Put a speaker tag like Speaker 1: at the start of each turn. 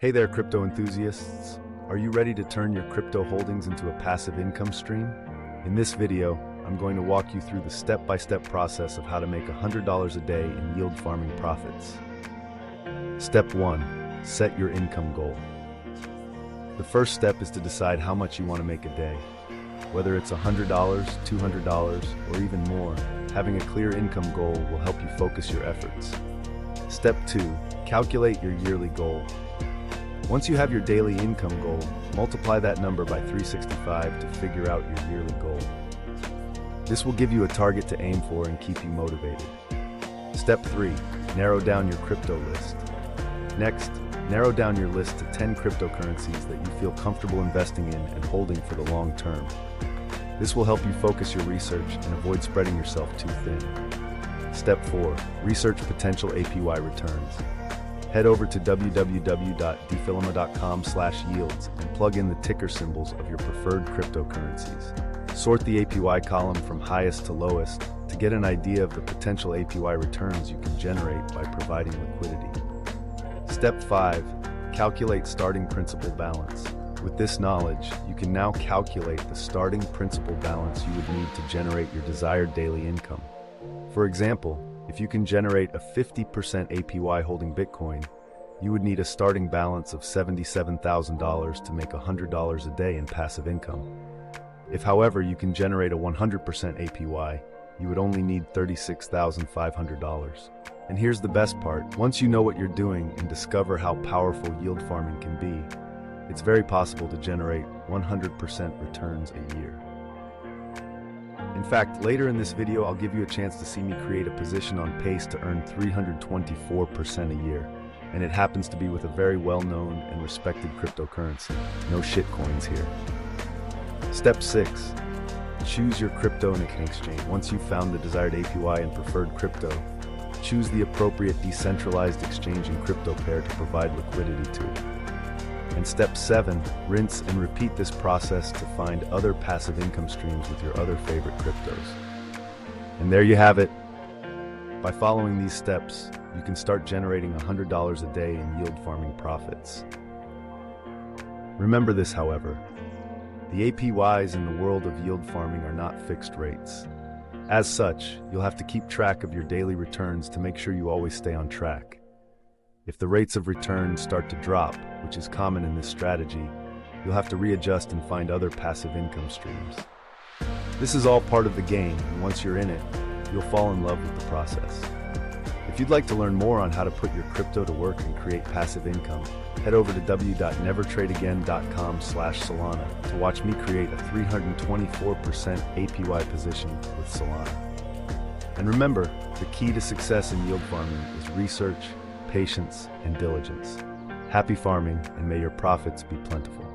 Speaker 1: Hey there, crypto enthusiasts. Are you ready to turn your crypto holdings into a passive income stream? In this video, I'm going to walk you through the step-by-step process of how to make $100 a day in yield farming profits. Step 1. Set your income goal. The first step is to decide how much you want to make a day. Whether it's $100, $200, or even more, having a clear income goal will help you focus your efforts. Step 2. Calculate your yearly goal. Once you have your daily income goal, multiply that number by 365 to figure out your yearly goal. This will give you a target to aim for and keep you motivated. Step 3. Narrow down your crypto list. Next, narrow down your list to 10 cryptocurrencies that you feel comfortable investing in and holding for the long term. This will help you focus your research and avoid spreading yourself too thin. Step 4. Research potential APY returns. Head over to www.defilama.com/yields and plug in the ticker symbols of your preferred cryptocurrencies. Sort the APY column from highest to lowest to get an idea of the potential APY returns you can generate by providing liquidity. Step 5. Calculate starting principal balance. With this knowledge, you can now calculate the starting principal balance you would need to generate your desired daily income. For example, if you can generate a 50% APY holding Bitcoin, you would need a starting balance of $77,000 to make $100 a day in passive income. If, however, you can generate a 100% APY, you would only need $36,500. And here's the best part. Once you know what you're doing and discover how powerful yield farming can be, it's very possible to generate 100% returns a year. In fact, later in this video, I'll give you a chance to see me create a position on pace to earn 324% a year. And it happens to be with a very well-known and respected cryptocurrency. No shitcoins here. Step 6. Choose your crypto and exchange. Once you've found the desired APY and preferred crypto, choose the appropriate decentralized exchange and crypto pair to provide liquidity to. And step 7, rinse and repeat this process to find other passive income streams with your other favorite cryptos. And there you have it. By following these steps, you can start generating $100 a day in yield farming profits. Remember this, however, the APYs in the world of yield farming are not fixed rates. As such, you'll have to keep track of your daily returns to make sure you always stay on track. If the rates of return start to drop, which is common in this strategy, you'll have to readjust and find other passive income streams. This is all part of the game, and once you're in it, you'll fall in love with the process. If you'd like to learn more on how to put your crypto to work and create passive income, head over to www.nevertradeagain.com/Solana to watch me create a 324% APY position with Solana. And remember, the key to success in yield farming is research, patience, and diligence. Happy farming, and may your profits be plentiful.